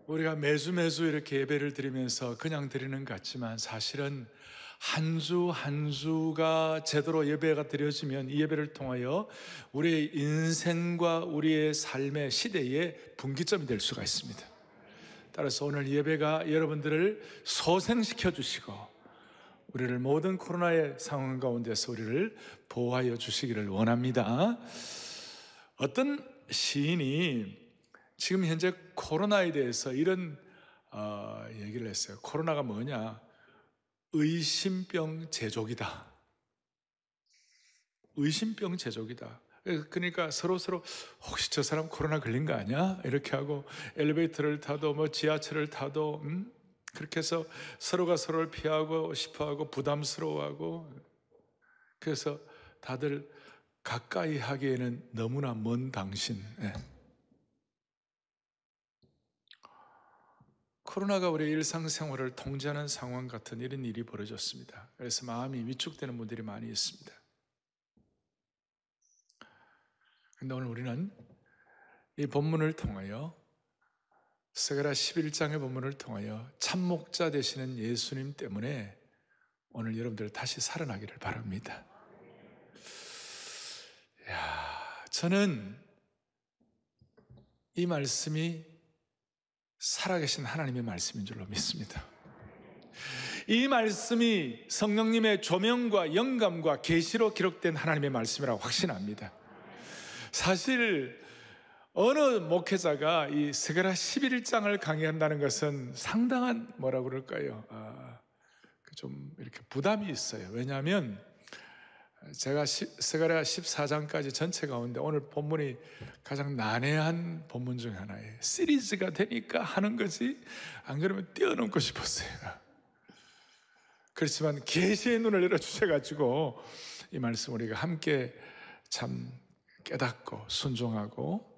우리가 매주 이렇게 예배를 드리면서 그냥 드리는 것 같지만 사실은 한 주 한 주가 제대로 예배가 드려지면 이 예배를 통하여 우리의 인생과 우리의 삶의 시대의 분기점이 될 수가 있습니다. 따라서 오늘 예배가 여러분들을 소생시켜 주시고 우리를 모든 코로나의 상황 가운데서 우리를 보호하여 주시기를 원합니다. 어떤 시인이 지금 현재 코로나에 대해서 이런 얘기를 했어요. 코로나가 뭐냐? 의심병 제조기다. 의심병 제조기다. 그러니까 서로 혹시 저 사람 코로나 걸린 거 아니야? 이렇게 하고 엘리베이터를 타도 뭐 지하철을 타도 그렇게 해서 서로가 서로를 피하고 싶어하고 부담스러워하고, 그래서 다들 가까이 하기에는 너무나 먼 당신. 코로나가 우리의 일상생활을 통제하는 상황 같은 이런 일이 벌어졌습니다. 그래서 마음이 위축되는 분들이 많이 있습니다. 그런데 오늘 우리는 이 본문을 통하여, 스가랴 11장의 본문을 통하여 참목자 되시는 예수님 때문에 오늘 여러분들 다시 살아나기를 바랍니다. 저는 이 말씀이 살아계신 하나님의 말씀인 줄로 믿습니다. 이 말씀이 성령님의 조명과 영감과 계시로 기록된 하나님의 말씀이라고 확신합니다. 사실 어느 목회자가 이 스가랴 11장을 강의한다는 것은 상당한 뭐라고 그럴까요? 좀 이렇게 부담이 있어요. 왜냐하면 제가 스가랴 14장까지 전체 가운데 오늘 본문이 가장 난해한 본문 중 하나예요. 시리즈가 되니까 하는 거지 안 그러면 뛰어넘고 싶었어요. 그렇지만 계시의 눈을 열어주셔가지고 이 말씀 우리가 함께 참 깨닫고 순종하고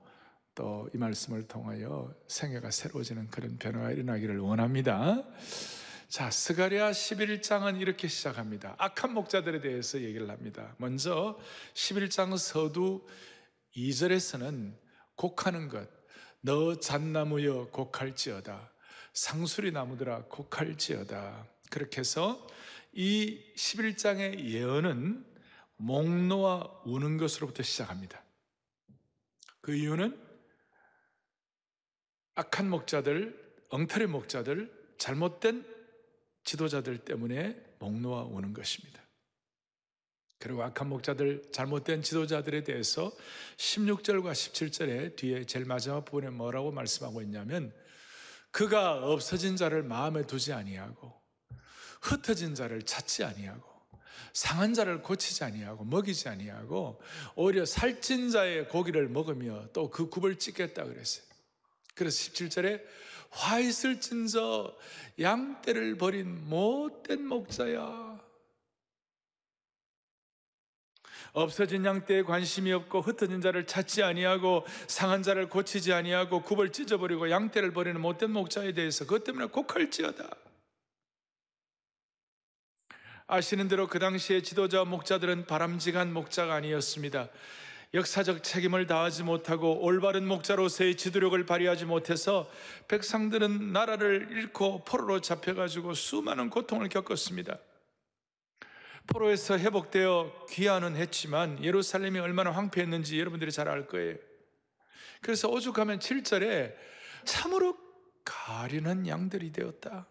또 이 말씀을 통하여 생애가 새로워지는 그런 변화가 일어나기를 원합니다. 자, 스가랴 11장은 이렇게 시작합니다. 악한 목자들에 대해서 얘기를 합니다. 먼저 11장 서두 2절에서는 곡하는 것, 너 잣나무여 곡할지어다, 상수리 나무들아 곡할지어다. 그렇게 해서 이 11장의 예언은 목 놓아 우는 것으로부터 시작합니다. 그 이유는 악한 목자들, 엉터리 목자들, 잘못된 지도자들 때문에 목 놓아 우는 것입니다. 그리고 악한 목자들, 잘못된 지도자들에 대해서 16절과 17절에 뒤에 제일 마지막 부분에 뭐라고 말씀하고 있냐면, 그가 없어진 자를 마음에 두지 아니하고 흩어진 자를 찾지 아니하고 상한 자를 고치지 아니하고 먹이지 아니하고 오히려 살찐 자의 고기를 먹으며 또 그 굽을 찢겠다 그랬어요. 그래서 17절에 화 있을 진저 양떼를 버린 못된 목자야. 없어진 양떼에 관심이 없고 흩어진 자를 찾지 아니하고 상한 자를 고치지 아니하고 굽을 찢어버리고 양떼를 버리는 못된 목자에 대해서 그것 때문에 곡할지어다. 아시는 대로 그 당시에 지도자와 목자들은 바람직한 목자가 아니었습니다. 역사적 책임을 다하지 못하고 올바른 목자로서의 지도력을 발휘하지 못해서 백성들은 나라를 잃고 포로로 잡혀가지고 수많은 고통을 겪었습니다. 포로에서 회복되어 귀환은 했지만 예루살렘이 얼마나 황폐했는지 여러분들이 잘 알 거예요. 그래서 오죽하면 7절에 참으로 가련한 양들이 되었다.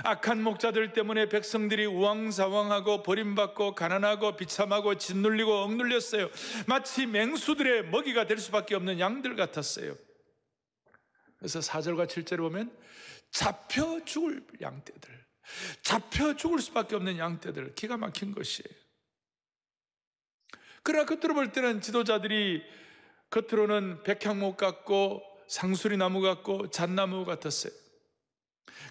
악한 목자들 때문에 백성들이 우왕좌왕하고 버림받고 가난하고 비참하고 짓눌리고 억눌렸어요. 마치 맹수들의 먹이가 될 수밖에 없는 양들 같았어요. 그래서 4절과 7절에 보면 잡혀 죽을 양떼들, 잡혀 죽을 수밖에 없는 양떼들, 기가 막힌 것이에요. 그러나 겉으로 볼 때는 지도자들이 겉으로는 백향목 같고 상수리 나무 같고 잣나무 같았어요.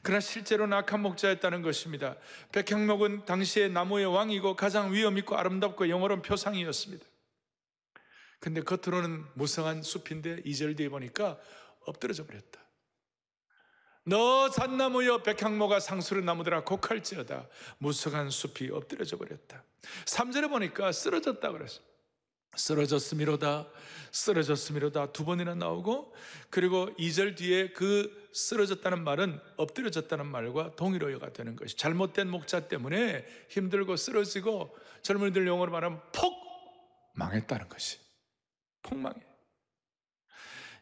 그러나 실제로는 악한 목자였다는 것입니다. 백향목은 당시의 나무의 왕이고 가장 위험 있고 아름답고 영어로운 표상이었습니다. 근데 겉으로는 무성한 숲인데 2절 뒤에 보니까 엎드러져 버렸다. 너 잣나무여 백향목아 상수리 나무들아 곡할지어다. 무성한 숲이 엎드려져 버렸다. 3절에 보니까 쓰러졌다 그랬어요. 쓰러졌음이로다, 쓰러졌음이로다 두 번이나 나오고, 그리고 2절 뒤에 그 쓰러졌다는 말은 엎드려졌다는 말과 동일어가 되는 것이, 잘못된 목자 때문에 힘들고 쓰러지고 젊은이들 용어로 말하면 폭 망했다는 것이, 폭망해.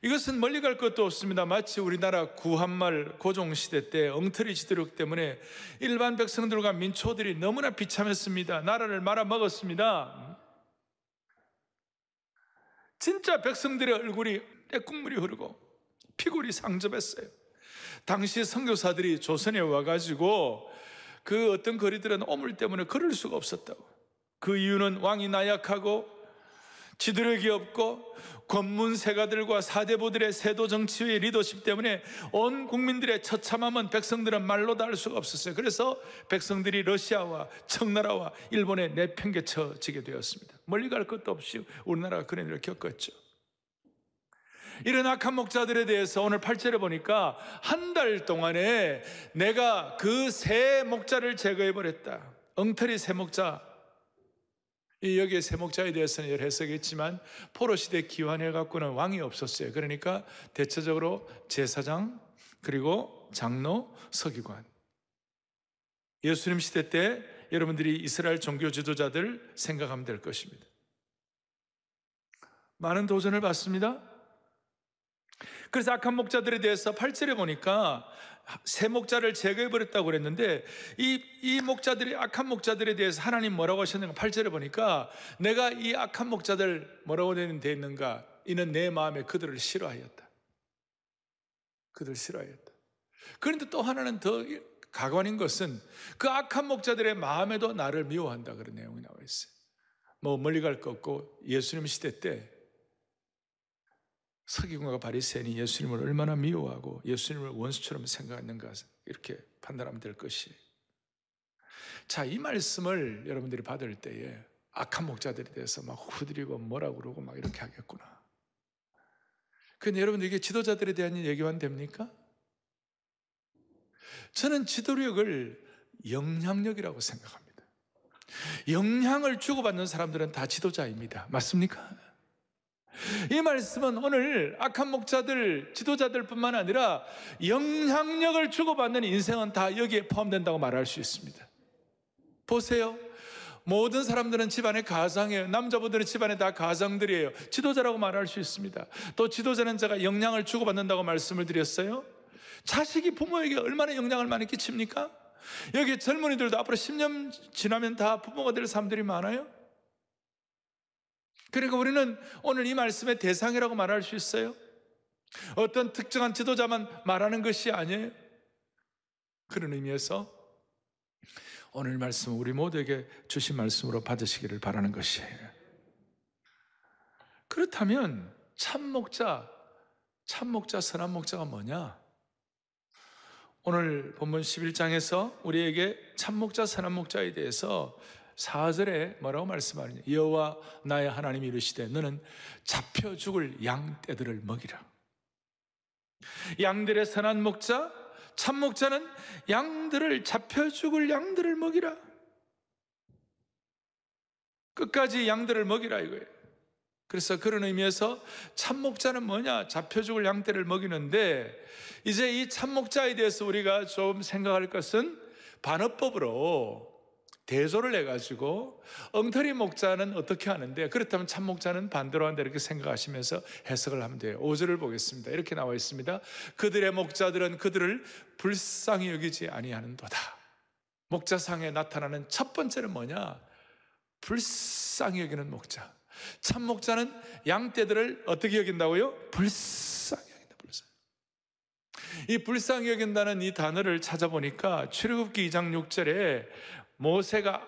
이것은 멀리 갈 것도 없습니다. 마치 우리나라 구한말 고종시대 때 엉터리 지도력 때문에 일반 백성들과 민초들이 너무나 비참했습니다. 나라를 말아먹었습니다. 진짜 백성들의 얼굴이 떼국물이 흐르고 피골이 상접했어요. 당시 선교사들이 조선에 와가지고 그 어떤 거리들은 오물 때문에 걸을 수가 없었다고. 그 이유는 왕이 나약하고 지도력이 없고 권문세가들과 사대부들의 세도 정치의 리더십 때문에 온 국민들의 처참함은 백성들은 말로 다 할 수가 없었어요. 그래서 백성들이 러시아와 청나라와 일본에 내팽개쳐지게 되었습니다. 멀리 갈 것도 없이 우리나라가 그런 일을 겪었죠. 이런 악한 목자들에 대해서 오늘 8절에 보니까 한 달 동안에 내가 그 새 목자를 제거해버렸다. 엉터리 새 목자. 여기에 새 목자에 대해서는 여러 해석이 있지만 포로 시대 기환해 갖고는 왕이 없었어요. 그러니까 대체적으로 제사장, 그리고 장로, 서기관. 예수님 시대 때 여러분들이 이스라엘 종교 지도자들 생각하면 될 것입니다. 많은 도전을 받습니다. 그래서 악한 목자들에 대해서 8절에 보니까 새 목자를 제거해버렸다고 그랬는데 이 목자들이, 악한 목자들에 대해서 하나님 뭐라고 하셨는가? 8절에 보니까 내가 이 악한 목자들 뭐라고 되어 있는가? 이는 내 마음에 그들을 싫어하였다. 그들을 싫어하였다. 그런데 또 하나는 더 가관인 것은 그 악한 목자들의 마음에도 나를 미워한다, 그런 내용이 나와 있어요. 뭐 멀리 갈 거 없고 예수님 시대 때 서기관과 바리새인이 예수님을 얼마나 미워하고 예수님을 원수처럼 생각했는가, 이렇게 판단하면 될 것이. 자, 이 말씀을 여러분들이 받을 때에 악한 목자들에 대해서 막 후드리고 뭐라고 그러고 막 이렇게 하겠구나. 근데 여러분들 이게 지도자들에 대한 얘기만 됩니까? 저는 지도력을 영향력이라고 생각합니다. 영향을 주고받는 사람들은 다 지도자입니다. 맞습니까? 이 말씀은 오늘 악한 목자들, 지도자들 뿐만 아니라 영향력을 주고받는 인생은 다 여기에 포함된다고 말할 수 있습니다. 보세요. 모든 사람들은 집안의 가장이에요. 남자분들은 집안에 다 가장들이에요. 지도자라고 말할 수 있습니다. 또 지도자는 제가 영향을 주고받는다고 말씀을 드렸어요. 자식이 부모에게 얼마나 영향을 많이 끼칩니까? 여기 젊은이들도 앞으로 10년 지나면 다 부모가 될 사람들이 많아요. 그러니까 우리는 오늘 이 말씀의 대상이라고 말할 수 있어요. 어떤 특정한 지도자만 말하는 것이 아니에요. 그런 의미에서 오늘 말씀은 우리 모두에게 주신 말씀으로 받으시기를 바라는 것이에요. 그렇다면 참목자, 선한 목자가 뭐냐? 오늘 본문 11장에서 우리에게 참목자, 선한 목자에 대해서 4절에 뭐라고 말씀하느냐? 여호와 나의 하나님이 이르시되 너는 잡혀 죽을 양떼들을 먹이라. 양들의 선한 목자, 참 목자는 양들을, 잡혀 죽을 양들을 먹이라. 끝까지 양들을 먹이라 이거예요. 그래서 그런 의미에서 참 목자는 뭐냐? 잡혀 죽을 양떼를 먹이는데, 이제 이 참 목자에 대해서 우리가 좀 생각할 것은 반어법으로 대조를 해가지고 엉터리 목자는 어떻게 하는데, 그렇다면 참 목자는 반대로 한다, 이렇게 생각하시면서 해석을 하면 돼요. 5절을 보겠습니다. 이렇게 나와 있습니다. 그들의 목자들은 그들을 불쌍히 여기지 아니하는도다. 목자상에 나타나는 첫 번째는 뭐냐? 불쌍히 여기는 목자. 참 목자는 양떼들을 어떻게 여긴다고요? 불쌍히 여긴다. 이 불쌍히 여긴다는 이 단어를 찾아보니까 출애굽기 2장 6절에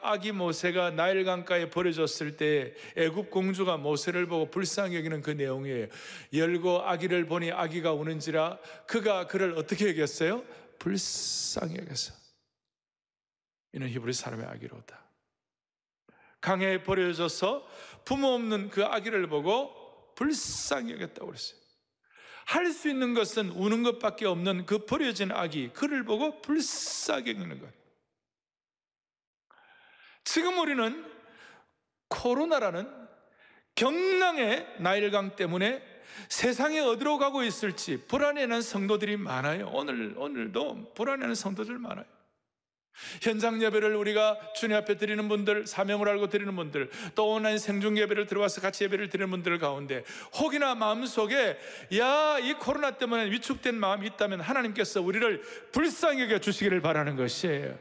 아기 모세가 나일 강가에 버려졌을 때 애굽 공주가 모세를 보고 불쌍히 여기는 그 내용이에요. 열고 아기를 보니 아기가 우는지라 그가 그를 어떻게 여겼어요? 불쌍히 여겼어. 이는 히브리 사람의 아기로다. 강에 버려져서 부모 없는 그 아기를 보고 불쌍히 여겼다고 그랬어요. 할 수 있는 것은 우는 것밖에 없는 그 버려진 아기, 그를 보고 불쌍히 여기는 것. 지금 우리는 코로나라는 경랑의 나일강 때문에 세상에 어디로 가고 있을지 불안해하는 성도들이 많아요. 오늘도 불안해하는 성도들 많아요. 현장 예배를 우리가 주님 앞에 드리는 분들, 사명을 알고 드리는 분들, 또 온라인 생중 예배를 들어와서 같이 예배를 드리는 분들 가운데 혹이나 마음속에 이 코로나 때문에 위축된 마음이 있다면 하나님께서 우리를 불쌍히 여겨 주시기를 바라는 것이에요.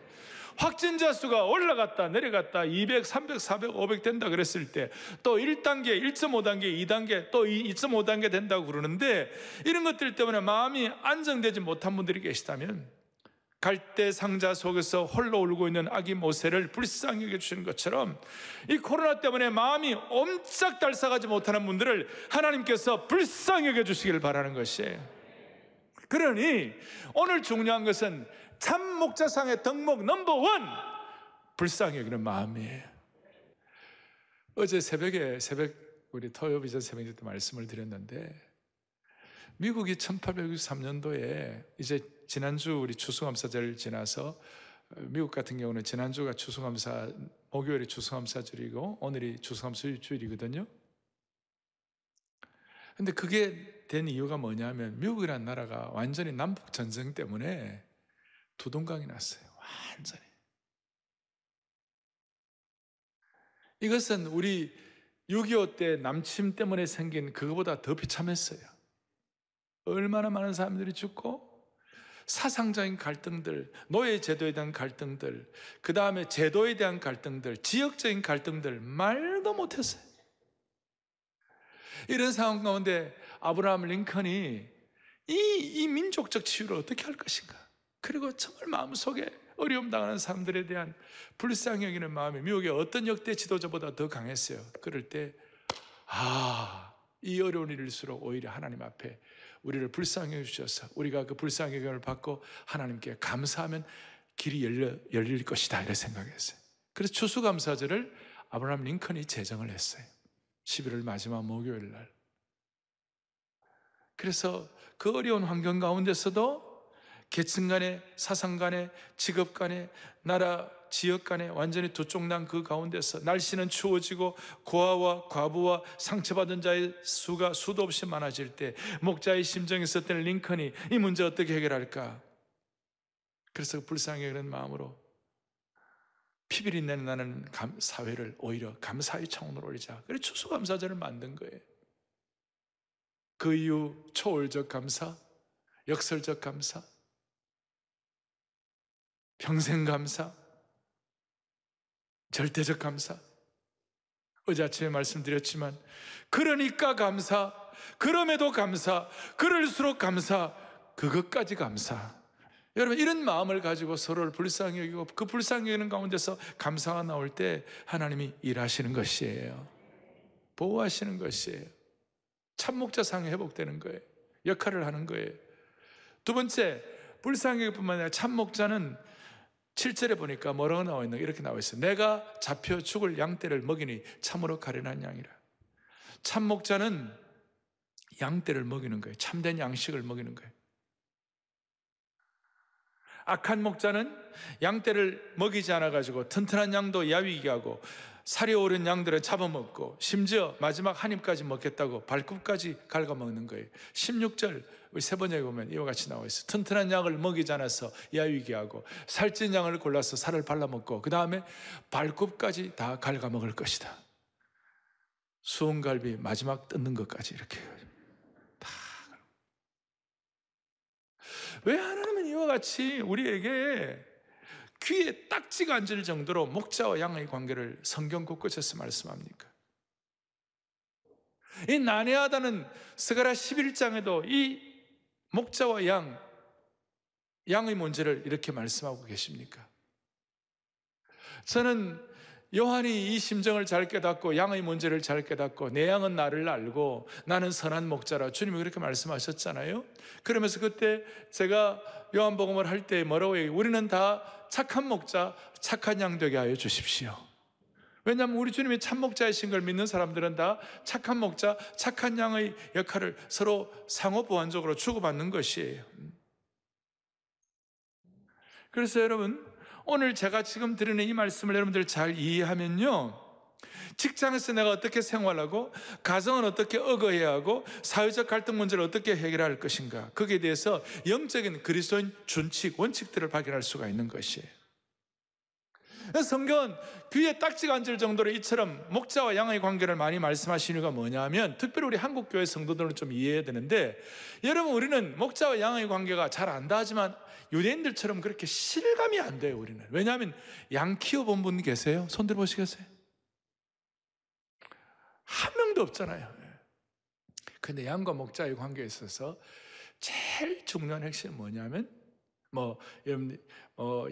확진자 수가 올라갔다 내려갔다 200, 300, 400, 500 된다 그랬을 때 또 1단계, 1.5단계, 2단계, 또 2.5단계 된다고 그러는데, 이런 것들 때문에 마음이 안정되지 못한 분들이 계시다면 갈대 상자 속에서 홀로 울고 있는 아기 모세를 불쌍히 여겨주시는 것처럼 이 코로나 때문에 마음이 옴짝달싹하지 못하는 분들을 하나님께서 불쌍히 여겨주시기를 바라는 것이에요. 그러니 오늘 중요한 것은 참 목자상의 덕목 넘버1, 불쌍히 여기는 마음이에요. 어제 새벽 우리 토요일 이전 새벽에 때 말씀을 드렸는데, 미국이 1863년도에 이제 지난주 우리 추수감사절 지나서, 미국 같은 경우는 지난주가 추수감사, 목요일이 추수감사절이고 오늘이 추수감사주일이거든요. 근데 그게 된 이유가 뭐냐면, 미국이라는 나라가 완전히 남북 전쟁 때문에 두동강이 났어요. 완전히. 이것은 우리 6.25 때 남침 때문에 생긴 그거보다 더 비참했어요. 얼마나 많은 사람들이 죽고, 사상적인 갈등들, 노예 제도에 대한 갈등들, 그 다음에 제도에 대한 갈등들, 지역적인 갈등들 말도 못했어요. 이런 상황 가운데 아브라함 링컨이 이 민족적 치유를 어떻게 할 것인가, 그리고 정말 마음속에 어려움 당하는 사람들에 대한 불쌍히 여기는 마음이 미국의 어떤 역대 지도자보다 더 강했어요. 그럴 때 이 어려운 일일수록 오히려 하나님 앞에 우리를 불쌍히 여겨주셔서 우리가 그 불쌍히 여김을 받고 하나님께 감사하면 길이 열릴 것이다, 이렇게 생각했어요. 그래서 추수감사절을 아브라함 링컨이 제정을 했어요. 11월 마지막 목요일 날. 그래서 그 어려운 환경 가운데서도 계층 간에, 사상 간에, 직업 간에, 나라, 지역 간에 완전히 두 쪽 난 그 가운데서 날씨는 추워지고 고아와 과부와 상처받은 자의 수가 수도 없이 많아질 때 목자의 심정에 있었던 링컨이 이 문제 어떻게 해결할까? 그래서 불쌍히 여기는 마음으로 피비린내 나는 사회를 오히려 감사의 차원으로 올리자, 그래서 추수감사절을 만든 거예요. 그 이후 초월적 감사, 역설적 감사, 평생 감사, 절대적 감사. 어제 아침에 말씀드렸지만, 그러니까 감사, 그럼에도 감사, 그럴수록 감사, 그것까지 감사. 여러분, 이런 마음을 가지고 서로를 불쌍히 여기고 그 불쌍히 여기는 가운데서 감사가 나올 때 하나님이 일하시는 것이에요. 보호하시는 것이에요. 참목자상이 회복되는 거예요. 역할을 하는 거예요. 두 번째, 불쌍히 여기뿐만 아니라 참목자는 7절에 보니까 뭐라고 나와 있나? 이렇게 나와 있어요. 내가 잡혀 죽을 양떼를 먹이니 참으로 가련한 양이라. 참목자는 양떼를 먹이는 거예요. 참된 양식을 먹이는 거예요. 악한 목자는 양떼를 먹이지 않아가지고 튼튼한 양도 야위게 하고 살이 오른 양들을 잡아먹고 심지어 마지막 한 입까지 먹겠다고 발굽까지 갉아먹는 거예요. 16절 우리 세 번역에 보면 이와 같이 나와 있어요. 튼튼한 양을 먹이지 않아서 야위게 하고 살찐 양을 골라서 살을 발라먹고 그 다음에 발굽까지 다 갉아먹을 것이다. 수온갈비 마지막 뜯는 것까지 이렇게 다. 왜 하나님은 이와 같이 우리에게 귀에 딱지가 앉을 정도로 목자와 양의 관계를 성경 곳곳에서 말씀합니까? 이 난해하다는 스가랴 11장에도 이 목자와 양의 문제를 이렇게 말씀하고 계십니까? 저는 요한이 이 심정을 잘 깨닫고 양의 문제를 잘 깨닫고 내 양은 나를 알고 나는 선한 목자라 주님이 그렇게 말씀하셨잖아요. 그러면서 그때 제가 요한복음을 할 때 뭐라고 해요? 우리는 다 착한 목자, 착한 양 되게 하여 주십시오. 왜냐하면 우리 주님이 참 목자이신 걸 믿는 사람들은 다 착한 목자, 착한 양의 역할을 서로 상호 보완적으로 주고받는 것이에요. 그래서 여러분, 오늘 제가 지금 드리는 이 말씀을 여러분들 잘 이해하면요, 직장에서 내가 어떻게 생활하고, 가정은 어떻게 억어해야 하고, 사회적 갈등 문제를 어떻게 해결할 것인가, 거기에 대해서 영적인 그리스도인 준칙, 원칙들을 발견할 수가 있는 것이에요. 성경은 귀에 딱지가 앉을 정도로 이처럼 목자와 양의 관계를 많이 말씀하시는 이유가 뭐냐면, 특별히 우리 한국교회 성도들은 좀 이해해야 되는데, 여러분, 우리는 목자와 양의 관계가 잘 안다 하지만 유대인들처럼 그렇게 실감이 안 돼요. 우리는. 왜냐하면 양 키워본 분 계세요? 손 들어보시겠어요? 한 명도 없잖아요. 근데 양과 목자의 관계에 있어서 제일 중요한 핵심은 뭐냐면, 여러분,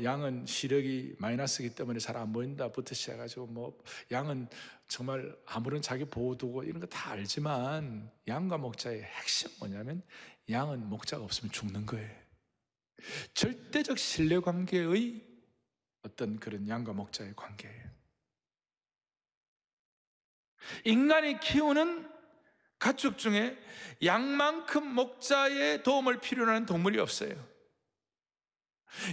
양은 시력이 마이너스이기 때문에 잘 안 보인다부터 시작해가지고, 양은 정말 아무런 자기 보호도구 이런 거 다 알지만, 양과 목자의 핵심은 뭐냐면, 양은 목자가 없으면 죽는 거예요. 절대적 신뢰 관계의 어떤 그런 양과 목자의 관계예요. 인간이 키우는 가축 중에 양만큼 목자의 도움을 필요로 하는 동물이 없어요.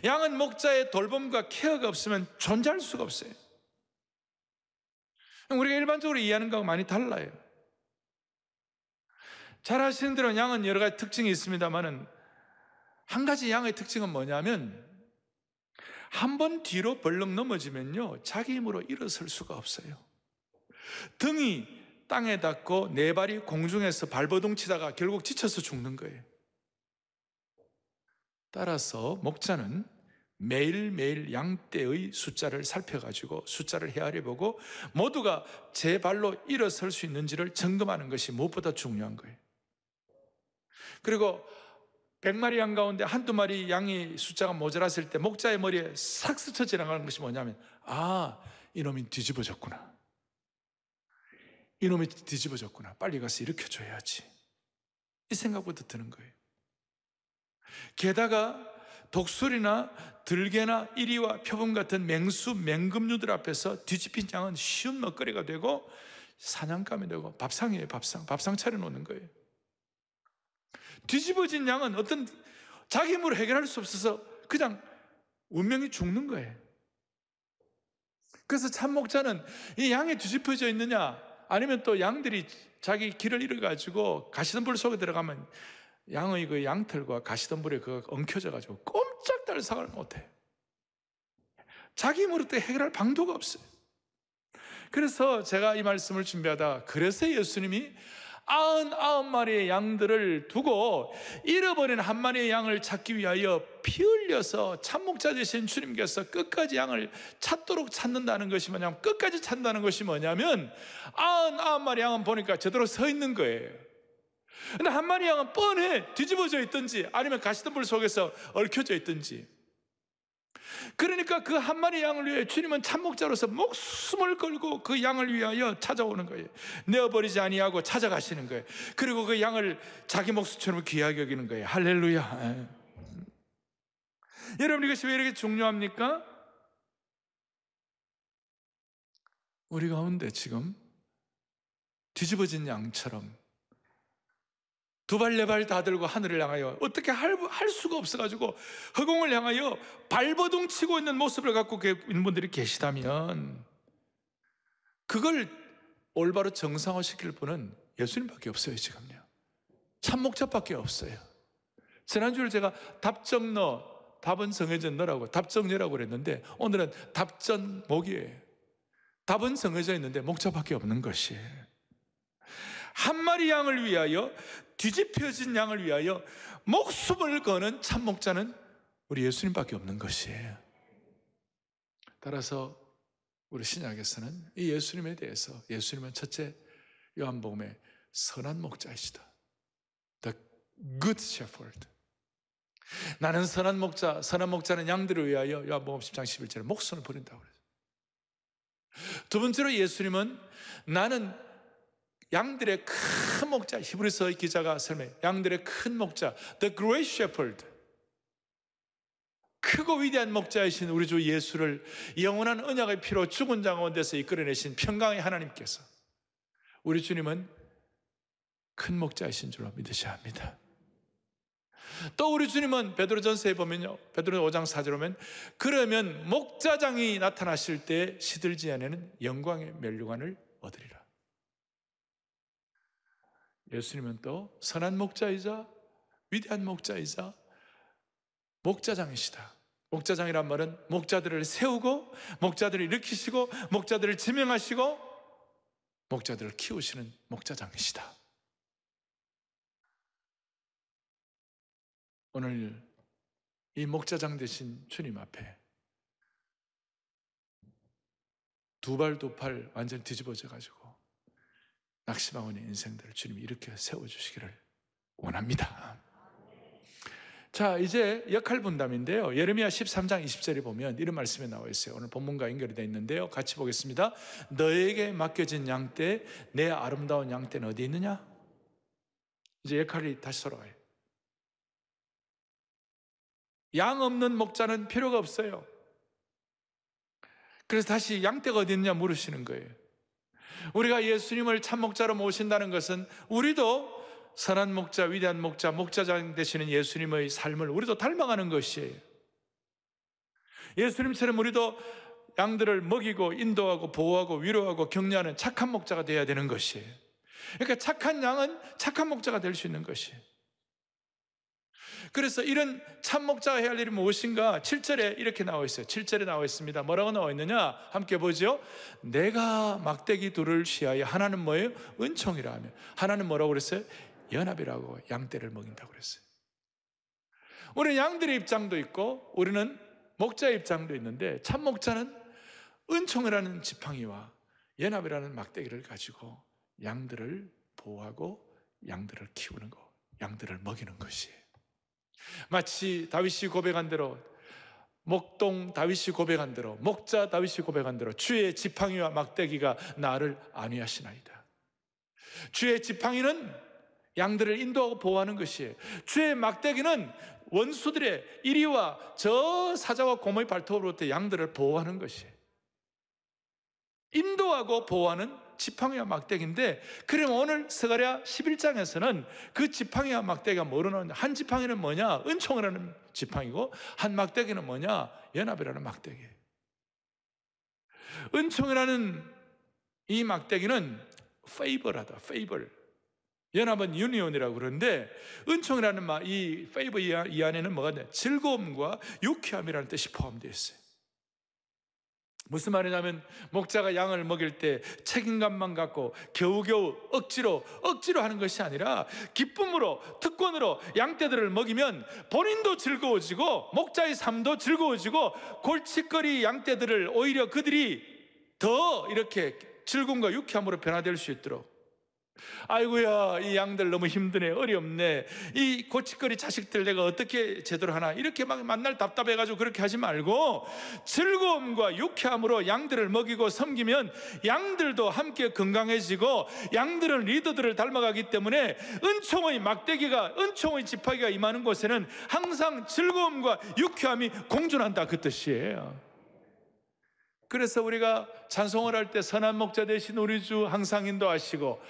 양은 목자의 돌봄과 케어가 없으면 존재할 수가 없어요. 우리가 일반적으로 이해하는 거하고 많이 달라요. 잘 아시는 대로 양은 여러 가지 특징이 있습니다만은, 한 가지 양의 특징은 뭐냐면, 한 번 뒤로 벌렁 넘어지면요, 자기 힘으로 일어설 수가 없어요. 등이 땅에 닿고 네 발이 공중에서 발버둥 치다가 결국 지쳐서 죽는 거예요. 따라서 목자는 매일매일 양떼의 숫자를 살펴가지고 숫자를 헤아려 보고 모두가 제 발로 일어설 수 있는지를 점검하는 것이 무엇보다 중요한 거예요. 그리고 100마리 양 가운데 한두 마리 양이 숫자가 모자랐을 때 목자의 머리에 싹 스쳐 지나가는 것이 뭐냐면, 이놈이 뒤집어졌구나. 이놈이 뒤집어졌구나. 빨리 가서 일으켜줘야지. 이 생각부터 드는 거예요. 게다가 독수리나 들개나 이리와 표범 같은 맹수, 맹금류들 앞에서 뒤집힌 양은 쉬운 먹거리가 되고 사냥감이 되고 밥상이에요. 밥상 차려놓는 거예요. 뒤집어진 양은 어떤 자기 힘으로 해결할 수 없어서 그냥 운명이 죽는 거예요. 그래서 참 목자는 이 양이 뒤집어져 있느냐, 아니면 또 양들이 자기 길을 잃어가지고 가시덤불 속에 들어가면 양의 그 양털과 가시덤불에 그거 엉켜져가지고 꼼짝달 생각을 못해. 자기 힘으로 또 해결할 방도가 없어요. 그래서 제가 이 말씀을 준비하다, 그래서 예수님이 99마리의 양들을 두고 잃어버린 한 마리의 양을 찾기 위하여 피 흘려서 참목자 되신 주님께서 끝까지 양을 찾도록 찾는다는 것이 뭐냐면, 끝까지 찾는다는 것이 뭐냐면, 99마리 양은 보니까 제대로 서 있는 거예요. 근데 한 마리 양은 뻔해 뒤집어져 있든지 아니면 가시덤불 속에서 얽혀져 있든지. 그러니까 그 한 마리 양을 위해 주님은 참목자로서 목숨을 걸고 그 양을 위하여 찾아오는 거예요. 내어버리지 아니하고 찾아가시는 거예요. 그리고 그 양을 자기 목숨처럼 귀하게 여기는 거예요. 할렐루야. 여러분, 이것이 왜 이렇게 중요합니까? 우리 가운데 지금 뒤집어진 양처럼 두 발 네 발 다 들고 하늘을 향하여 어떻게 할 수가 없어가지고 허공을 향하여 발버둥 치고 있는 모습을 갖고 있는 분들이 계시다면, 그걸 올바로 정상화시킬 분은 예수님밖에 없어요. 지금요, 참목자밖에 없어요. 지난주에 제가 답은 정해진 너라고, 답정여라고 그랬는데, 오늘은 답전목이에요. 답은 정해져 있는데 목자밖에 없는 것이에요. 한 마리 양을 위하여, 뒤집혀진 양을 위하여 목숨을 거는 참목자는 우리 예수님밖에 없는 것이에요. 따라서 우리 신약에서는 이 예수님에 대해서, 예수님은 첫째 요한복음에 선한 목자이시다, The Good Shepherd. 나는 선한 목자, 선한 목자는 양들을 위하여 요한복음 10장 11절에 목숨을 버린다고 그랬어요. 두 번째로 예수님은 나는 양들의 큰 목자, 히브리서 기자가 설명해, 양들의 큰 목자, The Great Shepherd, 크고 위대한 목자이신 우리 주 예수를 영원한 언약의 피로 죽은 자 가운데서 이끌어내신 평강의 하나님께서, 우리 주님은 큰 목자이신 줄로 믿으셔야 합니다. 또 우리 주님은 베드로전서에 보면요, 베드로 5장 4절에 보면, 그러면 목자장이 나타나실 때 시들지 않는 영광의 면류관을 얻으리라. 예수님은 또 선한 목자이자 위대한 목자이자 목자장이시다. 목자장이란 말은 목자들을 세우고 목자들을 일으키시고 목자들을 지명하시고 목자들을 키우시는 목자장이시다. 오늘 이 목자장 되신 주님 앞에 두 발 두 팔 완전히 뒤집어져 가지고 낙심하고 있는 인생들을 주님이 이렇게 세워주시기를 원합니다. 자, 이제 역할 분담인데요. 예레미야 13장 20절에 보면 이런 말씀이 나와 있어요. 오늘 본문과 연결이 되어 있는데요. 같이 보겠습니다. 너에게 맡겨진 양떼, 내 아름다운 양떼는 어디 있느냐? 이제 역할이 다시 돌아가요. 양 없는 목자는 필요가 없어요. 그래서 다시 양떼가 어디 있느냐 물으시는 거예요. 우리가 예수님을 참 목자로 모신다는 것은 우리도 선한 목자, 위대한 목자, 목자장 되시는 예수님의 삶을 우리도 닮아가는 것이에요. 예수님처럼 우리도 양들을 먹이고 인도하고 보호하고 위로하고 격려하는 착한 목자가 되어야 되는 것이에요. 그러니까 착한 양은 착한 목자가 될 수 있는 것이에요. 그래서 이런 참 목자가 해야 할 일이 무엇인가? 7절에 이렇게 나와 있어요. 7절에 나와 있습니다. 뭐라고 나와 있느냐? 함께 보죠. 내가 막대기 둘을 취하여 하나는 뭐예요? 은총이라 하며 하나는 뭐라고 그랬어요? 연합이라고 양떼를 먹인다고 그랬어요. 우리는 양들의 입장도 있고 우리는 목자의 입장도 있는데 참 목자는 은총이라는 지팡이와 연합이라는 막대기를 가지고 양들을 보호하고 양들을 키우는 거, 양들을 먹이는 것이에요. 마치 다윗이 고백한 대로 목동 다윗이 고백한 대로 목자 다윗이 고백한 대로 주의 지팡이와 막대기가 나를 안위하시나이다. 주의 지팡이는 양들을 인도하고 보호하는 것이에요. 주의 막대기는 원수들의 이리와 저 사자와 곰의 발톱으로부터 양들을 보호하는 것이에요. 인도하고 보호하는 지팡이와 막대기인데, 그럼 오늘 스가랴 11장에서는 그 지팡이와 막대기가 뭐로 나오냐? 한 지팡이는 뭐냐? 은총이라는 지팡이고 한 막대기는 뭐냐? 연합이라는 막대기예요. 은총이라는 이 막대기는 페이버라다, 페이버. 연합은 유니온이라고 그러는데 은총이라는 이 페이버 이 안에는 뭐가 있냐? 즐거움과 유쾌함이라는 뜻이 포함되어 있어요. 무슨 말이냐면 목자가 양을 먹일 때 책임감만 갖고 겨우겨우 억지로 하는 것이 아니라 기쁨으로 특권으로 양떼들을 먹이면 본인도 즐거워지고 목자의 삶도 즐거워지고 골칫거리 양떼들을 오히려 그들이 더 이렇게 즐거움과 유쾌함으로 변화될 수 있도록, 아이고야 이 양들 너무 힘드네, 어렵네, 이 고치거리 자식들 내가 어떻게 제대로 하나, 이렇게 막 만날 답답해가지고 그렇게 하지 말고 즐거움과 유쾌함으로 양들을 먹이고 섬기면 양들도 함께 건강해지고, 양들은 리더들을 닮아가기 때문에 은총의 막대기가, 은총의 지팡이가 임하는 곳에는 항상 즐거움과 유쾌함이 공존한다, 그 뜻이에요. 그래서 우리가 찬송을 할 때 선한 목자 되신 우리 주 항상 인도하시고,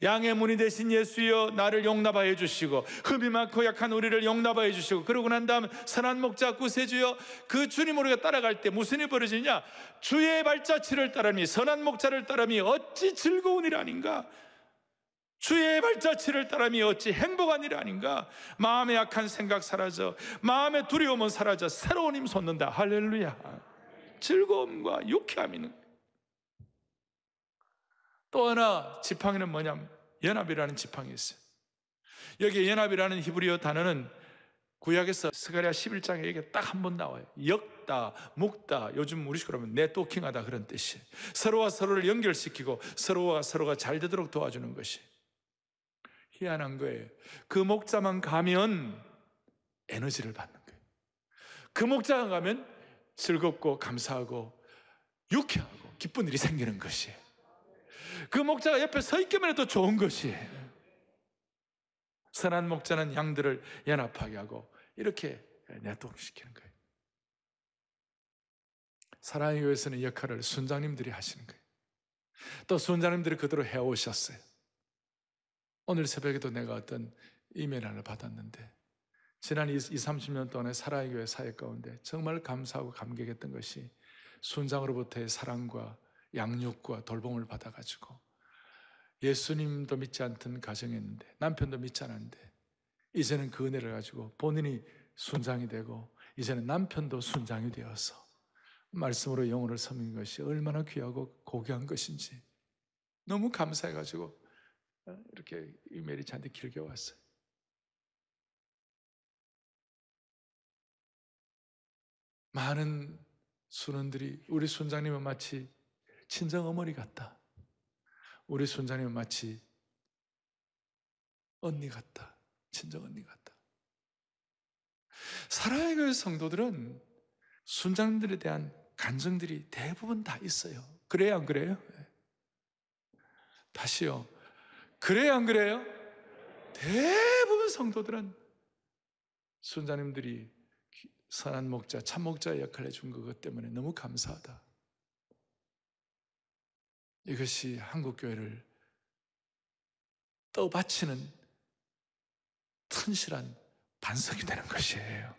양의 문이 되신 예수여 나를 용납하여 주시고, 흠이 많고 약한 우리를 용납하여 주시고, 그러고 난 다음 선한 목자 구세주여, 그 주님 우리가 따라갈 때 무슨 일이 벌어지냐? 주의 발자취를 따르니, 선한 목자를 따르니 어찌 즐거운 일 아닌가? 주의 발자취를 따르니 어찌 행복한 일 아닌가? 마음의 약한 생각 사라져, 마음의 두려움은 사라져 새로운 힘 솟는다. 할렐루야. 즐거움과 유쾌함이 있는 거예요. 또 하나 지팡이는 뭐냐면 연합이라는 지팡이 있어요. 여기 연합이라는 히브리어 단어는 구약에서 스가랴 11장에 이게 딱 한 번 나와요. 엮다, 묶다, 요즘 우리 식으로 하면 네트워킹하다, 그런 뜻이에요. 서로와 서로를 연결시키고 서로와 서로가 잘 되도록 도와주는 것이. 희한한 거예요. 그 목자만 가면 에너지를 받는 거예요. 그 목자가 가면 즐겁고 감사하고 유쾌하고 기쁜 일이 생기는 것이에요. 그 목자가 옆에 서 있기만 해도 좋은 것이에요. 선한 목자는 양들을 연합하게 하고 이렇게 네트워크시키는 거예요. 사랑의 교회에서는 이 역할을 순장님들이 하시는 거예요. 또 순장님들이 그대로 해오셨어요. 오늘 새벽에도 내가 어떤 이메일 하나 받았는데, 지난 30년 동안의 사랑의 교회 사역 가운데 정말 감사하고 감격했던 것이 순장으로부터의 사랑과 양육과 돌봄을 받아가지고 예수님도 믿지 않던 가정이었는데, 남편도 믿지 않았는데 이제는 그 은혜를 가지고 본인이 순장이 되고 이제는 남편도 순장이 되어서 말씀으로 영혼을 섬긴 것이 얼마나 귀하고 고귀한 것인지 너무 감사해가지고 이렇게 이메일이 저한테 길게 왔어요. 많은 순원들이 우리 순장님은 마치 친정 어머니 같다, 우리 순장님은 마치 언니 같다, 친정 언니 같다. 사랑의 교회 성도들은 순장들에 대한 간증들이 대부분 다 있어요. 그래요, 안 그래요? 다시요. 그래요, 안 그래요? 대부분 성도들은 순장님들이 선한 목자, 참 목자의 역할을 해준 것 때문에 너무 감사하다. 이것이 한국교회를 떠받치는 튼실한 반석이 되는 것이에요.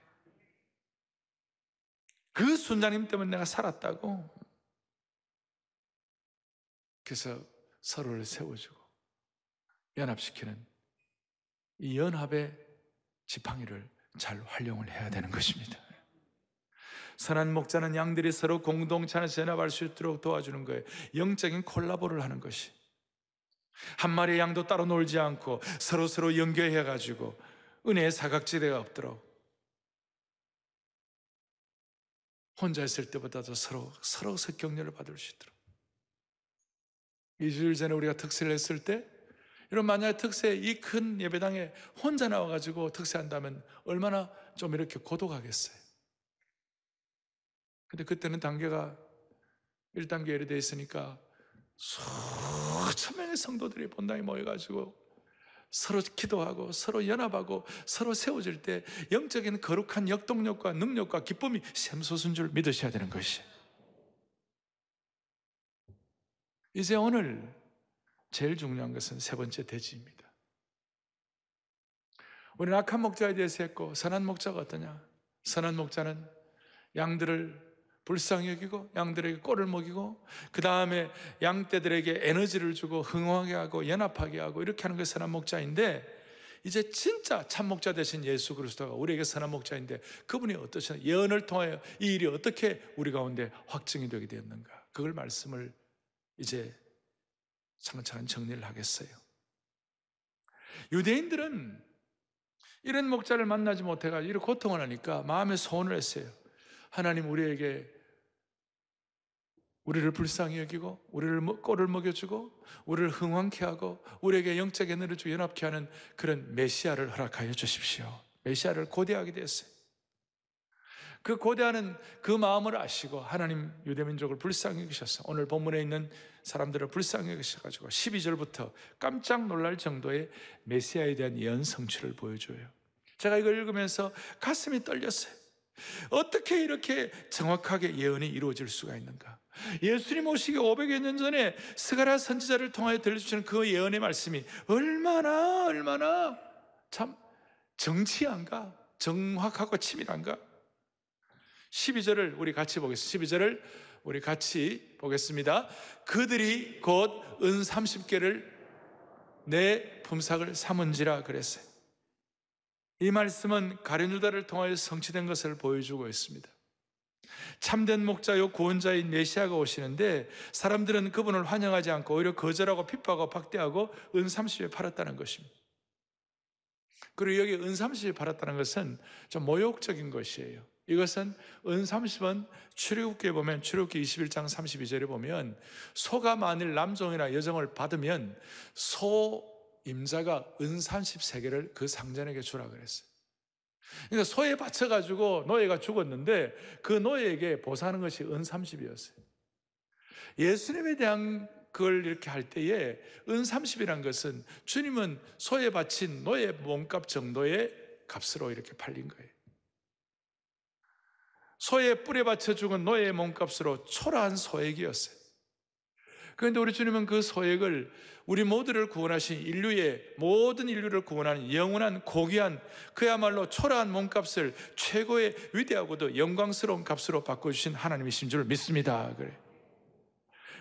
그 순장님 때문에 내가 살았다고. 그래서 서로를 세워주고 연합시키는 이 연합의 지팡이를 잘 활용을 해야 되는 것입니다. 선한 목자는 양들이 서로 공동체 안에서 연합할 수 있도록 도와주는 거예요. 영적인 콜라보를 하는 것이. 한 마리의 양도 따로 놀지 않고 서로 연결해가지고 은혜의 사각지대가 없도록, 혼자 있을 때보다도 서로서 격려를 받을 수 있도록. 2주일 전에 우리가 특세를 했을 때, 여러분 만약에 특세 이 큰 예배당에 혼자 나와가지고 특세한다면 얼마나 좀 이렇게 고독하겠어요. 근데 그때는 단계가 1단계 예로 되어 있으니까 수천 명의 성도들이 본당에 모여가지고 서로 기도하고 서로 연합하고 서로 세워질 때 영적인 거룩한 역동력과 능력과 기쁨이 샘솟은 줄 믿으셔야 되는 것이. 이제 오늘 제일 중요한 것은 세 번째 대지입니다. 우리는 악한 목자에 대해서 했고, 선한 목자가 어떠냐? 선한 목자는 양들을 불쌍히 여기고 양들에게 꼴을 먹이고 그 다음에 양떼들에게 에너지를 주고 흥황하게 하고 연합하게 하고 이렇게 하는 게 선한 목자인데, 이제 진짜 참 목자 되신 예수 그리스도가 우리에게 선한 목자인데 그분이 어떠시냐, 예언을 통하여 이 일이 어떻게 우리 가운데 확증이 되게 되었는가, 그걸 말씀을 이제 차근차근 정리를 하겠어요. 유대인들은 이런 목자를 만나지 못해가지고 이렇게 고통을 하니까 마음에 소원을 했어요. 하나님, 우리를 불쌍히 여기고 우리를 꼴을 먹여주고 우리를 흥황케 하고 우리에게 영적 에너지를 주고 연합케 하는 그런 메시아를 허락하여 주십시오. 메시아를 고대하게 됐어요. 그 고대하는 그 마음을 아시고 하나님 유대민족을 불쌍히 여기셔서 오늘 본문에 있는 사람들을 불쌍히 여기셔가지고 12절부터 깜짝 놀랄 정도의 메시아에 대한 예언 성취를 보여줘요. 제가 이걸 읽으면서 가슴이 떨렸어요. 어떻게 이렇게 정확하게 예언이 이루어질 수가 있는가? 예수님 오시기 500여 년 전에 스가랴 선지자를 통하여 들려주시는 그 예언의 말씀이 얼마나 참 정치한가? 정확하고 치밀한가? 12절을 우리 같이 보겠습니다. 12절을 우리 같이 보겠습니다. 그들이 곧 은 30개를 내 품삯을 삼은지라 그랬어요. 이 말씀은 가룟 유다를 통하여 성취된 것을 보여주고 있습니다. 참된 목자요 구원자인 메시아가 오시는데 사람들은 그분을 환영하지 않고 오히려 거절하고 핍박하고 박대하고 은 30에 팔았다는 것입니다. 그리고 여기 은 30에 팔았다는 것은 좀 모욕적인 것이에요. 이것은 은 30은 출애굽기에 보면 출애굽기 21장 32절에 보면 소가 만일 남종이나 여종을 받으면 소 임자가 은 33개를 그 상전에게 주라 그랬어요. 그러니까 소에 바쳐가지고 노예가 죽었는데 그 노예에게 보상하는 것이 은 30이었어요. 예수님에 대한 그걸 이렇게 할 때에 은 30이란 것은 주님은 소에 바친 노예 몸값 정도의 값으로 이렇게 팔린 거예요. 소의 뿔에 바쳐 죽은 노예의 몸값으로 초라한 소액이었어요. 그런데 우리 주님은 그 소액을 우리 모두를 구원하신 인류의 모든 인류를 구원하는 영원한 고귀한 그야말로 초라한 몸값을 최고의 위대하고도 영광스러운 값으로 바꿔주신 하나님이신 줄 믿습니다. 그래.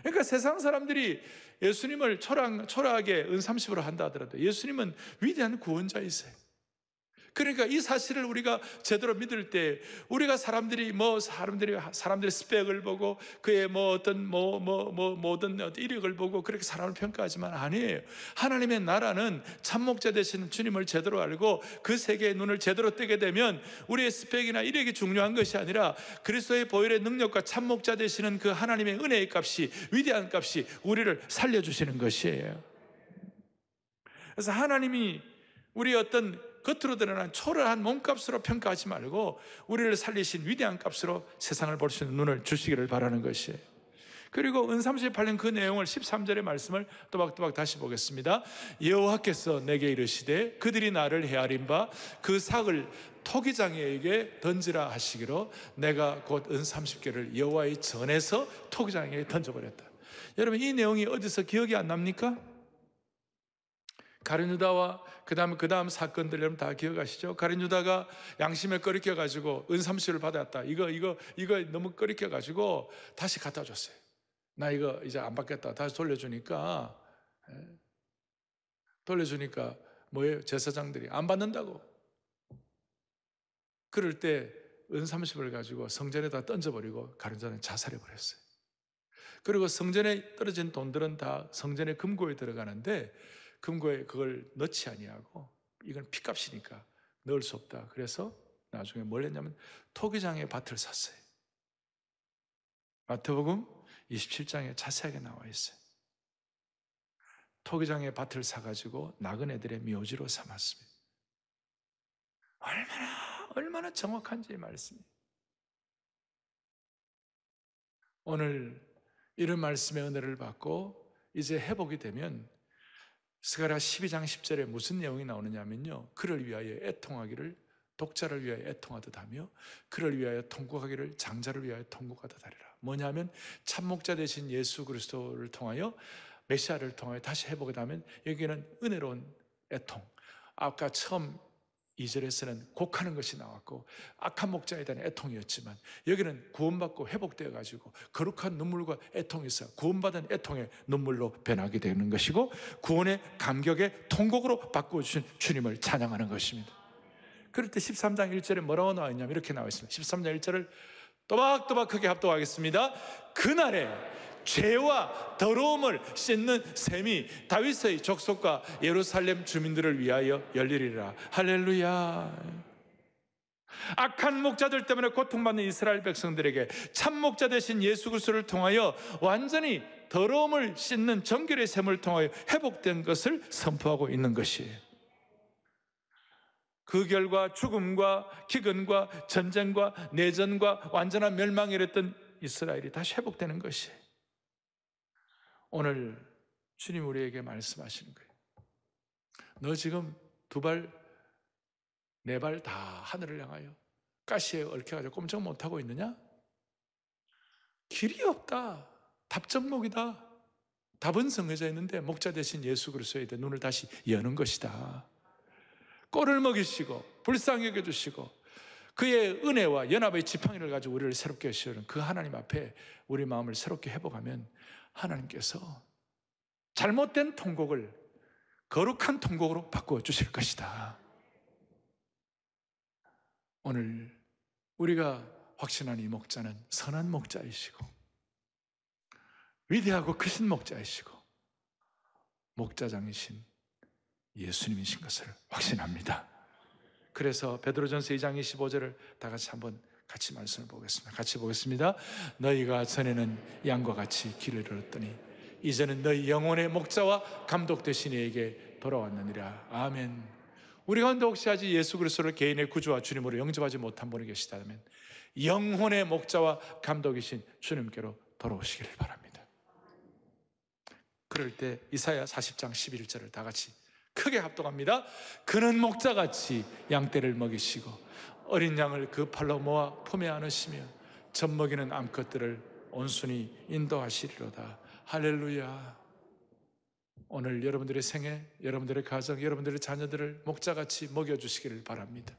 그러니까 세상 사람들이 예수님을 초라하게 은30으로 한다 하더라도 예수님은 위대한 구원자이세요. 그러니까 이 사실을 우리가 제대로 믿을 때 우리가 사람들이 스펙을 보고 그의 모든 이력을 보고 그렇게 사람을 평가하지만 아니에요. 하나님의 나라는 참목자 되시는 주님을 제대로 알고 그 세계의 눈을 제대로 뜨게 되면 우리의 스펙이나 이력이 중요한 것이 아니라 그리스도의 보혈의 능력과 참목자 되시는 그 하나님의 은혜의 값이, 위대한 값이 우리를 살려주시는 것이에요. 그래서 하나님이 우리 어떤 겉으로 드러난 초라한 몸값으로 평가하지 말고 우리를 살리신 위대한 값으로 세상을 볼 수 있는 눈을 주시기를 바라는 것이에요. 그리고 은30에 팔린 그 내용을 13절의 말씀을 또박또박 다시 보겠습니다. 여호와께서 내게 이르시되 그들이 나를 헤아린 바 그 삭을 토기장에게 던지라 하시기로 내가 곧 은30개를 여호와의 전에서 토기장에게 던져버렸다. 여러분, 이 내용이 어디서 기억이 안 납니까? 가룟 유다와 그 다음 사건들 여러분 다 기억하시죠? 가룟 유다가 양심에 꺼리껴가지고 은30을 받았다. 이거 너무 꺼리껴가지고 다시 갖다 줬어요. 나 이거 이제 안 받겠다. 다시 돌려주니까 뭐예요? 제사장들이 안 받는다고. 그럴 때 은30을 가지고 성전에다 던져버리고 가룟 유다는 자살해버렸어요. 그리고 성전에 떨어진 돈들은 다 성전의 금고에 들어가는데 금고에 그걸 넣지 아니하고 이건 핏값이니까 넣을 수 없다. 그래서 나중에 뭘 했냐면 토기장의 밭을 샀어요. 마태복음 27장에 자세하게 나와 있어요. 토기장의 밭을 사가지고 나그네들의 묘지로 삼았습니다. 얼마나 정확한지 이 말씀이. 오늘 이런 말씀의 은혜를 받고 이제 회복이 되면 스가랴 12장 10절에 무슨 내용이 나오느냐면요, 그를 위하여 애통하기를 독자를 위하여 애통하듯 하며 그를 위하여 통곡하기를 장자를 위하여 통곡하듯 하리라. 뭐냐면 참목자 되신 예수 그리스도를 통하여, 메시아를 통하여 다시 회복이 되면 여기는 은혜로운 애통. 아까 처음 2절에서는 곡하는 것이 나왔고 악한 목자에 대한 애통이었지만 여기는 구원받고 회복되어 가지고 거룩한 눈물과 애통이 있어 구원받은 애통의 눈물로 변하게 되는 것이고 구원의 감격의 통곡으로 바꿔주신 주님을 찬양하는 것입니다. 그럴 때 13장 1절에 뭐라고 나와 있냐면 이렇게 나와 있습니다. 13장 1절을 또박또박 크게 합독하겠습니다. 그날에 죄와 더러움을 씻는 셈이 다윗의 족속과 예루살렘 주민들을 위하여 열리리라. 할렐루야. 악한 목자들 때문에 고통받는 이스라엘 백성들에게 참 목자 되신 예수 그리스도를 통하여 완전히 더러움을 씻는 정결의 셈을 통하여 회복된 것을 선포하고 있는 것이에요. 그 결과 죽음과 기근과 전쟁과 내전과 완전한 멸망에 이랬던 이스라엘이 다시 회복되는 것이에요. 오늘 주님 우리에게 말씀하시는 거예요. 너 지금 두 발, 네 발 다 하늘을 향하여 가시에 얽혀가지고 꼼짝 못하고 있느냐? 길이 없다. 답정목이다. 답은 정해져 있는데 목자 되신 예수 그리스도에 대해 눈을 다시 여는 것이다. 꼴을 먹이시고 불쌍히 여겨주시고 그의 은혜와 연합의 지팡이를 가지고 우리를 새롭게 하시는 그 하나님 앞에 우리 마음을 새롭게 회복하면 하나님께서 잘못된 통곡을 거룩한 통곡으로 바꿔주실 것이다. 오늘 우리가 확신한 이 목자는 선한 목자이시고 위대하고 크신 목자이시고 목자장이신 예수님이신 것을 확신합니다. 그래서 베드로전서 2장 25절을 다 같이 한번 같이 말씀을 보겠습니다. 같이 보겠습니다. 너희가 전에는 양과 같이 길을 잃었더니 이제는 너희 영혼의 목자와 감독 되신 이에게 돌아왔느니라. 아멘. 우리 가운데 혹시 아직 예수 그리스도를 개인의 구주와 주님으로 영접하지 못한 분이 계시다면 영혼의 목자와 감독이신 주님께로 돌아오시기를 바랍니다. 그럴 때 이사야 40장 11절을 다 같이 크게 합독합니다. 그는 목자같이 양떼를 먹이시고 어린 양을 그 팔로 모아 품에 안으시며 젖먹이는 암컷들을 온순히 인도하시리로다. 할렐루야. 오늘 여러분들의 생애, 여러분들의 가정, 여러분들의 자녀들을 목자같이 먹여주시기를 바랍니다.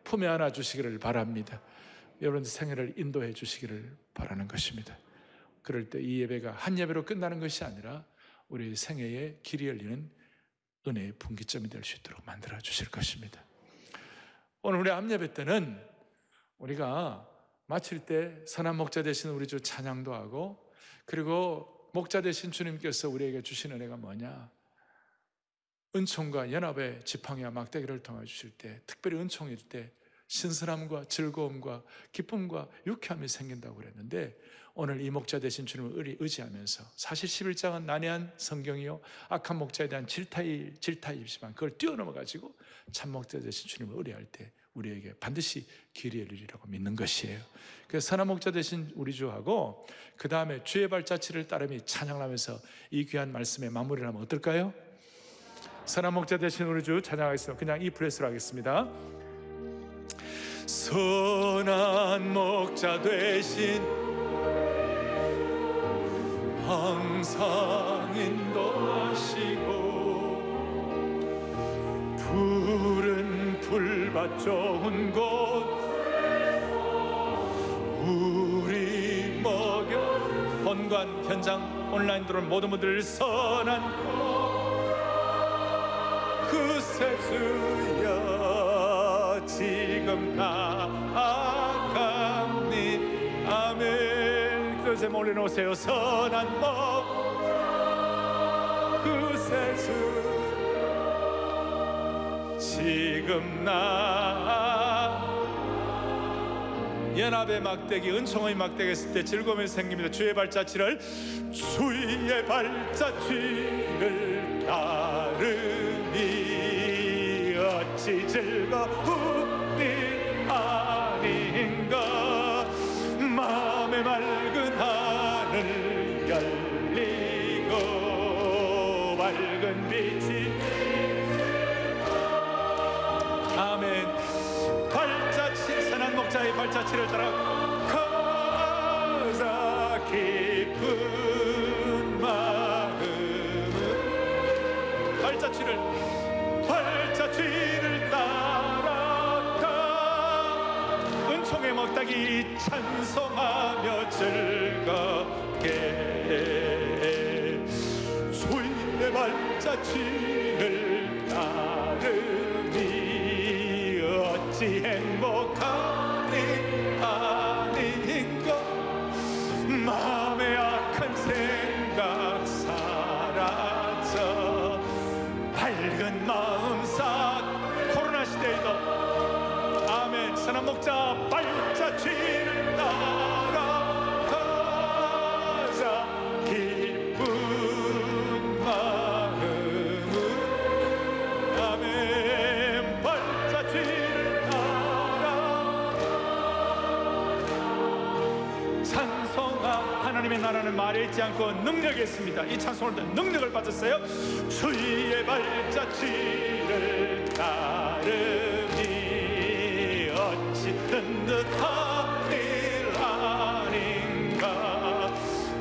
품에 안아주시기를 바랍니다. 여러분들 생애를 인도해 주시기를 바라는 것입니다. 그럴 때 이 예배가 한 예배로 끝나는 것이 아니라 우리 생애에 길이 열리는 은혜의 분기점이 될 수 있도록 만들어 주실 것입니다. 오늘 우리 암예배 때는 우리가 마칠 때 선한 목자 되신 우리 주 찬양도 하고, 그리고 목자 되신 주님께서 우리에게 주신 은혜가 뭐냐? 은총과 연합의 지팡이와 막대기를 통해 주실 때, 특별히 은총일 때 신선함과 즐거움과 기쁨과 유쾌함이 생긴다고 그랬는데, 오늘 이 목자 되신 주님을 의지하면서, 사실 11장은 난해한 성경이요 악한 목자에 대한 질타이지만 그걸 뛰어넘어 가지고 참 목자 되신 주님을 의뢰할 때 우리에게 반드시 길이 열리리라고 믿는 것이에요. 그래서 선한 목자 되신 우리 주하고 그 다음에 주의 발자취를 따름이 찬양하면서 이 귀한 말씀에 마무리를 하면 어떨까요? 선한 목자 되신 우리 주 찬양하겠습니다. 그냥 이 프레스로 하겠습니다. 선한 목자 되신, 항상 인도하시고 푸른 풀밭 좋은 곳 우리 먹여, 본관 현장 온라인 들어온 모든 분들 선한 그새 주여 지금 나아갑니. 아멘. 그새 올려놓으세요. 선한 목 그새 주 지금 연합의 막대기, 은총의 막대기 했을 때 즐거움이 생깁니다. 주의 발자취를 따르니 어찌 즐거운 일 아닌가. 마음의 맑은 하늘 열리고 밝은 빛이, 아멘. 발자취, 선한 목자의 발자취를 따라 가자. 기쁜 마음은 발자취를 따라가 은총의 먹다기 찬송하며 즐겁게 주의 발자취를 따르니 어찌 행복하니 아닌가. 마음의 악한 생각 사라져 밝은 마음 싹. 코로나 시대에도 아멘. 선한 목자 발자취를 따라가자. 기쁜 마음은 아멘. 발자취를 따라 찬송하. 하나님의 나라는 말에 있지 않고 능력이 있습니다. 이 찬송을 때 능력을 받았어요. 주의 발자취를 따르니 어찌 든든한 일 아닌가.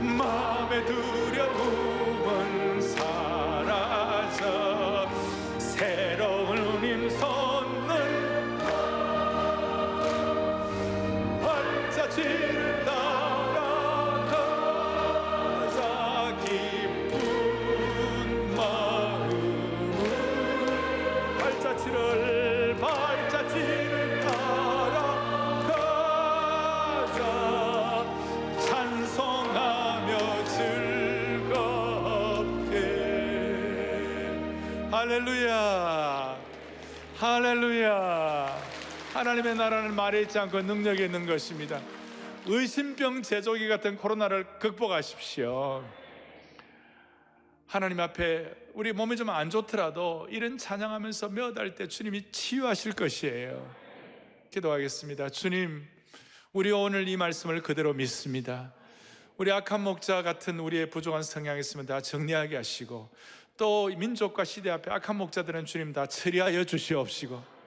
마음의 두려움은 사라져 새로운 힘 솟는 발자취를 따라가자. 기쁜 마음은 발자취를 따라가자. 찬송하며 즐겁게. 할렐루야, 할렐루야. 하나님의 나라는 말에 있지 않고 능력이 있는 것입니다. 의심병 제조기 같은 코로나를 극복하십시오. 하나님 앞에 우리 몸이 좀 안 좋더라도 이런 찬양하면서 몇 달 때 주님이 치유하실 것이에요. 기도하겠습니다. 주님, 우리 오늘 이 말씀을 그대로 믿습니다. 우리 악한 목자 같은 우리의 부족한 성향이 있으면 다 정리하게 하시고, 또 민족과 시대 앞에 악한 목자들은 주님 다 처리하여 주시옵시고,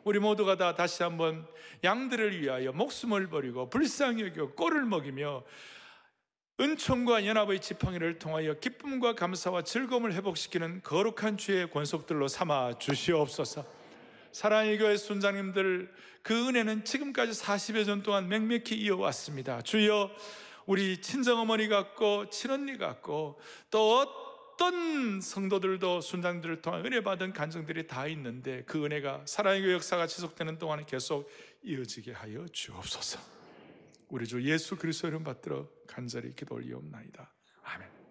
우리 모두가 다 다시 한번 양들을 위하여 목숨을 버리고 불쌍히 여겨 꼴을 먹이며 은총과 연합의 지팡이를 통하여 기쁨과 감사와 즐거움을 회복시키는 거룩한 주의 권속들로 삼아 주시옵소서. 사랑의 교회 순장님들, 그 은혜는 지금까지 40여 년 동안 맹맥히 이어왔습니다. 주여, 우리 친정어머니 같고 친언니 같고 또 어떤 성도들도 순장들을 통한 은혜 받은 간증들이 다 있는데 그 은혜가 사랑의 교회 역사가 지속되는 동안에 계속 이어지게 하여 주옵소서. 우리 주 예수 그리스도 이름 받들어 간절히 기도 올리옵나이다. 아멘.